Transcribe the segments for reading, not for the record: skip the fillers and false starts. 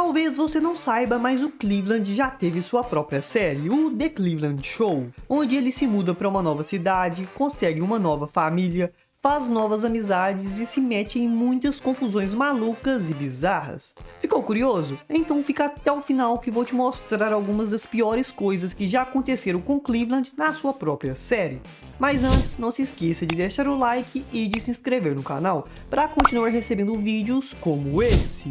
Talvez você não saiba, mas o Cleveland já teve sua própria série, o The Cleveland Show, onde ele se muda para uma nova cidade, consegue uma nova família, faz novas amizades e se mete em muitas confusões malucas e bizarras. Ficou curioso? Então fica até o final que vou te mostrar algumas das piores coisas que já aconteceram com Cleveland na sua própria série. Mas antes, não se esqueça de deixar o like e de se inscrever no canal para continuar recebendo vídeos como esse.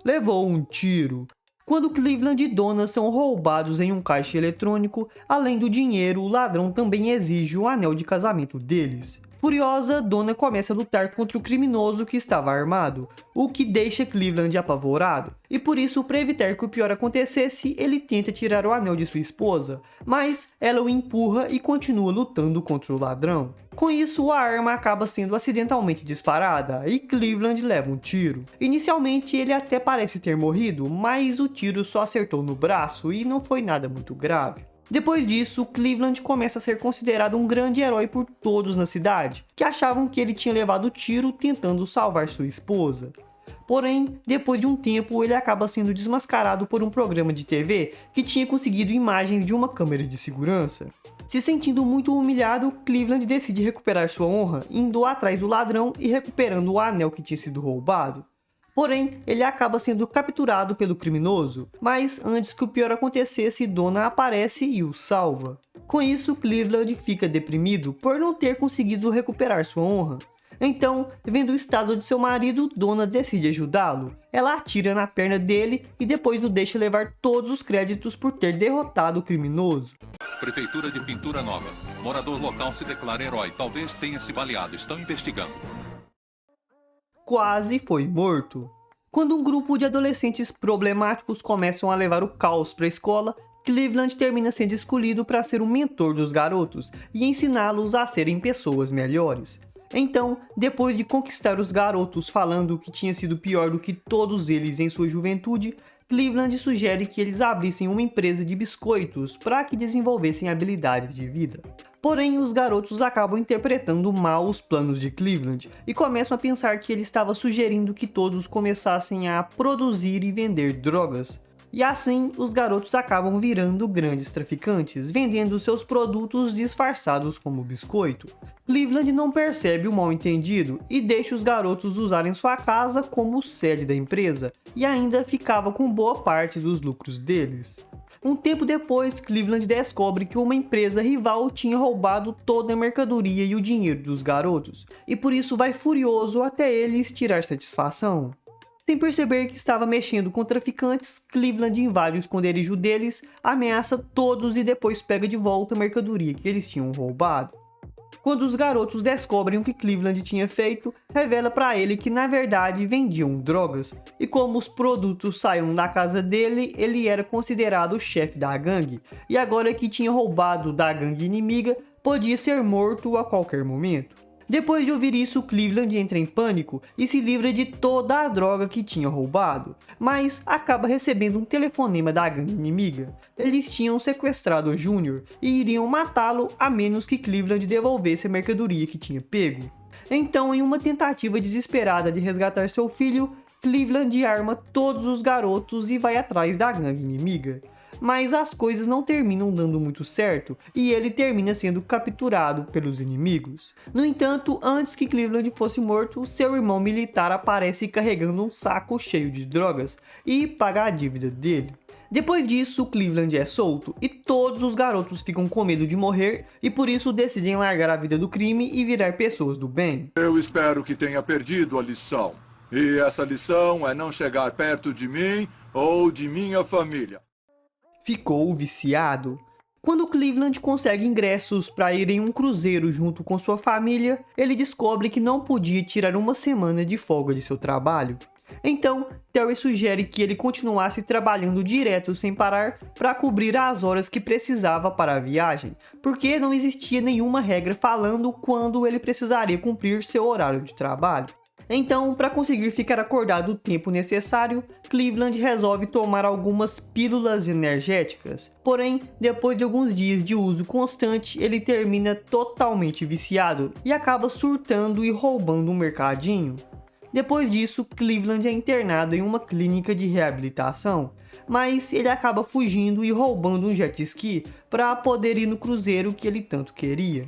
Levou um tiro. Quando Cleveland e Donna são roubados em um caixa eletrônico, além do dinheiro, o ladrão também exige o anel de casamento deles. Furiosa, Donna começa a lutar contra o criminoso que estava armado, o que deixa Cleveland apavorado. E por isso, para evitar que o pior acontecesse, ele tenta tirar o anel de sua esposa, mas ela o empurra e continua lutando contra o ladrão. Com isso, a arma acaba sendo acidentalmente disparada e Cleveland leva um tiro. Inicialmente, ele até parece ter morrido, mas o tiro só acertou no braço e não foi nada muito grave. Depois disso, Cleveland começa a ser considerado um grande herói por todos na cidade, que achavam que ele tinha levado o tiro tentando salvar sua esposa. Porém, depois de um tempo, ele acaba sendo desmascarado por um programa de TV que tinha conseguido imagens de uma câmera de segurança. Se sentindo muito humilhado, Cleveland decide recuperar sua honra, indo atrás do ladrão e recuperando o anel que tinha sido roubado. Porém, ele acaba sendo capturado pelo criminoso, mas antes que o pior acontecesse, Donna aparece e o salva. Com isso, Cleveland fica deprimido por não ter conseguido recuperar sua honra. Então, vendo o estado de seu marido, Donna decide ajudá-lo. Ela atira na perna dele e depois o deixa levar todos os créditos por ter derrotado o criminoso. Prefeitura de Pintura Nova. Morador local se declara herói. Talvez tenha se baleado. Estão investigando. Quase foi morto. Quando um grupo de adolescentes problemáticos começam a levar o caos para a escola, Cleveland termina sendo escolhido para ser o mentor dos garotos e ensiná-los a serem pessoas melhores. Então, depois de conquistar os garotos falando que tinha sido pior do que todos eles em sua juventude, Cleveland sugere que eles abrissem uma empresa de biscoitos para que desenvolvessem habilidades de vida. Porém, os garotos acabam interpretando mal os planos de Cleveland e começam a pensar que ele estava sugerindo que todos começassem a produzir e vender drogas. E assim, os garotos acabam virando grandes traficantes, vendendo seus produtos disfarçados como biscoito. Cleveland não percebe o mal-entendido e deixa os garotos usarem sua casa como sede da empresa, e ainda ficava com boa parte dos lucros deles. Um tempo depois, Cleveland descobre que uma empresa rival tinha roubado toda a mercadoria e o dinheiro dos garotos, e por isso vai furioso até eles tirar satisfação. Sem perceber que estava mexendo com traficantes, Cleveland invade o esconderijo deles, ameaça todos e depois pega de volta a mercadoria que eles tinham roubado. Quando os garotos descobrem o que Cleveland tinha feito, revela para ele que na verdade vendiam drogas, e como os produtos saíam da casa dele, ele era considerado o chefe da gangue, e agora que tinha roubado da gangue inimiga, podia ser morto a qualquer momento. Depois de ouvir isso, Cleveland entra em pânico e se livra de toda a droga que tinha roubado, mas acaba recebendo um telefonema da gangue inimiga. Eles tinham sequestrado o Júnior e iriam matá-lo a menos que Cleveland devolvesse a mercadoria que tinha pego. Então, em uma tentativa desesperada de resgatar seu filho, Cleveland arma todos os garotos e vai atrás da gangue inimiga. Mas as coisas não terminam dando muito certo e ele termina sendo capturado pelos inimigos. No entanto, antes que Cleveland fosse morto, seu irmão militar aparece carregando um saco cheio de drogas e paga a dívida dele. Depois disso, Cleveland é solto e todos os garotos ficam com medo de morrer e por isso decidem largar a vida do crime e virar pessoas do bem. Eu espero que tenha perdido a lição. E essa lição é não chegar perto de mim ou de minha família. Ficou viciado. Quando Cleveland consegue ingressos para ir em um cruzeiro junto com sua família, ele descobre que não podia tirar uma semana de folga de seu trabalho. Então, Terry sugere que ele continuasse trabalhando direto sem parar para cobrir as horas que precisava para a viagem, porque não existia nenhuma regra falando quando ele precisaria cumprir seu horário de trabalho. Então, para conseguir ficar acordado o tempo necessário, Cleveland resolve tomar algumas pílulas energéticas. Porém, depois de alguns dias de uso constante, ele termina totalmente viciado e acaba surtando e roubando um mercadinho. Depois disso, Cleveland é internado em uma clínica de reabilitação, mas ele acaba fugindo e roubando um jet ski para poder ir no cruzeiro que ele tanto queria.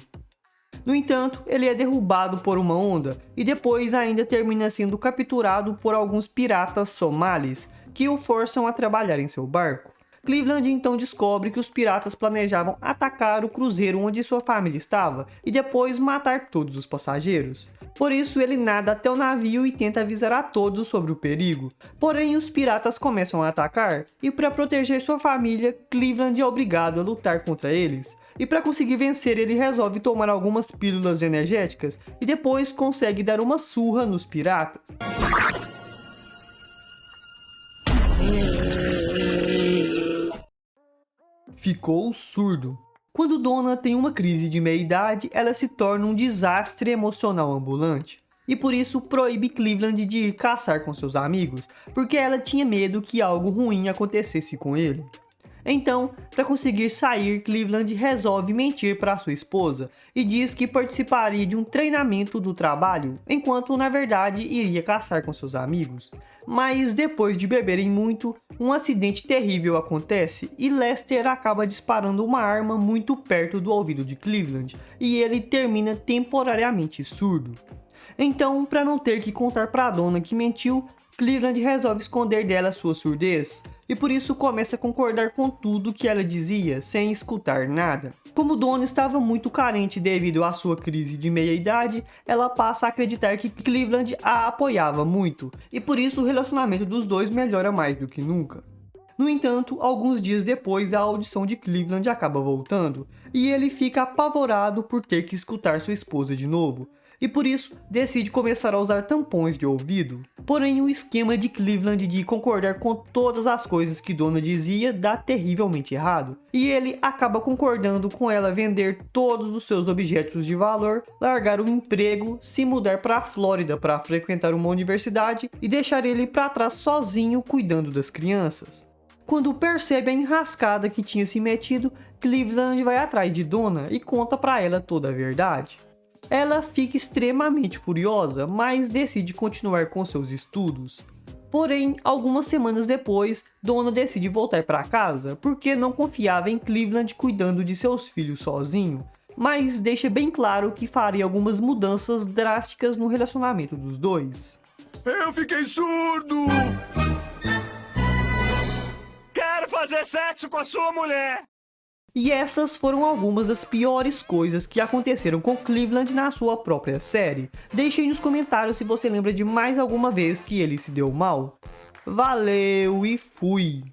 No entanto, ele é derrubado por uma onda e depois ainda termina sendo capturado por alguns piratas somalis que o forçam a trabalhar em seu barco. Cleveland então descobre que os piratas planejavam atacar o cruzeiro onde sua família estava e depois matar todos os passageiros. Por isso ele nada até o navio e tenta avisar a todos sobre o perigo. Porém os piratas começam a atacar e para proteger sua família, Cleveland é obrigado a lutar contra eles. E para conseguir vencer ele resolve tomar algumas pílulas energéticas e depois consegue dar uma surra nos piratas. Ficou surdo. Quando Donna tem uma crise de meia-idade, ela se torna um desastre emocional ambulante. E por isso proíbe Cleveland de ir caçar com seus amigos, porque ela tinha medo que algo ruim acontecesse com ele. Então, para conseguir sair, Cleveland resolve mentir para sua esposa e diz que participaria de um treinamento do trabalho, enquanto na verdade iria caçar com seus amigos. Mas depois de beberem muito, um acidente terrível acontece e Lester acaba disparando uma arma muito perto do ouvido de Cleveland e ele termina temporariamente surdo. Então, para não ter que contar para Donna que mentiu, Cleveland resolve esconder dela sua surdez e por isso começa a concordar com tudo que ela dizia, sem escutar nada. Como Donna estava muito carente devido à sua crise de meia-idade, ela passa a acreditar que Cleveland a apoiava muito, e por isso o relacionamento dos dois melhora mais do que nunca. No entanto, alguns dias depois a audição de Cleveland acaba voltando, e ele fica apavorado por ter que escutar sua esposa de novo, e por isso decide começar a usar tampões de ouvido. Porém, o esquema de Cleveland de concordar com todas as coisas que Donna dizia dá terrivelmente errado, e ele acaba concordando com ela vender todos os seus objetos de valor, largar o emprego, se mudar para a Flórida para frequentar uma universidade e deixar ele para trás sozinho cuidando das crianças. Quando percebe a enrascada que tinha se metido, Cleveland vai atrás de Donna e conta para ela toda a verdade. Ela fica extremamente furiosa, mas decide continuar com seus estudos. Porém, algumas semanas depois, Donna decide voltar para casa porque não confiava em Cleveland cuidando de seus filhos sozinho, mas deixa bem claro que faria algumas mudanças drásticas no relacionamento dos dois. Eu fiquei surdo! Quero fazer sexo com a sua mulher! E essas foram algumas das piores coisas que aconteceram com Cleveland na sua própria série. Deixe aí nos comentários se você lembra de mais alguma vez que ele se deu mal. Valeu e fui!